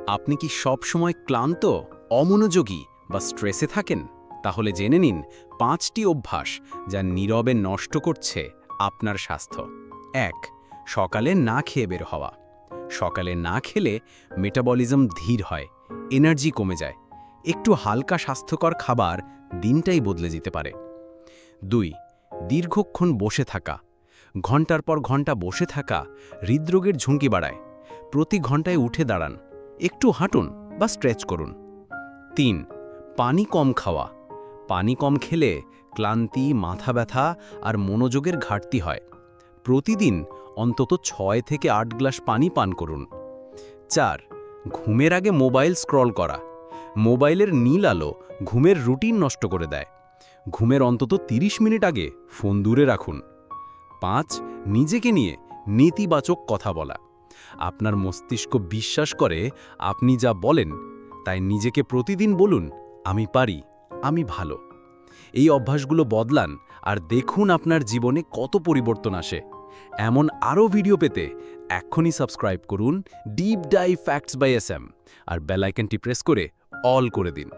আপনি কি সব সময় ক্লান্ত, অমনোযোগী বা স্ট্রেসে থাকেন? তাহলে জেনে নিন 5টি অভ্যাস যা নীরবে নষ্ট করছে আপনার স্বাস্থ্য। ১. সকালে না খেয়ে বের হওয়া। সকালে না খেলে মেটাবলিজম ধীর হয়, এনার্জি কমে যায়। একটু হালকা স্বাস্থ্যকর খাবার দিনটাই বদলে যেতে পারে। ২. দীর্ঘক্ষণ বসে থাকা। ঘন্টার পর ঘন্টা বসে থাকা হৃদরোগের ঝুঁকি বাড়ায়। প্রতি ঘন্টায় উঠে দাঁড়ান, একটু হাঁটুন বা স্ট্রেচ করুন। ৩. পানি কম খাওয়া। পানি কম খেলে ক্লান্তি, মাথা ব্যথা আর মনোযোগের ঘাটতি হয়। প্রতিদিন অন্তত ৬ থেকে ৮ গ্লাস পানি পান করুন। ৪. ঘুমের আগে মোবাইল স্ক্রল করা। মোবাইলের নীল আলো ঘুমের রুটিন নষ্ট করে দেয়। ঘুমের অন্তত ৩০ মিনিট আগে ফোন দূরে রাখুন। ৫. নিজেকে নিয়ে নেতিবাচক কথা বলা। আপনার মস্তিষ্ক বিশ্বাস করে আপনি যা বলেন, তাই নিজেকে প্রতিদিন বলুন, আমি পারি, আমি ভালো। এই অভ্যাসগুলো বদলান আর দেখুন আপনার জীবনে কত পরিবর্তন আসে। এমন আরও ভিডিও পেতে এক্ষুনি সাবস্ক্রাইব করুন deep dive facts by SM আর বেল আইকনটি প্রেস করে অল করে দিন।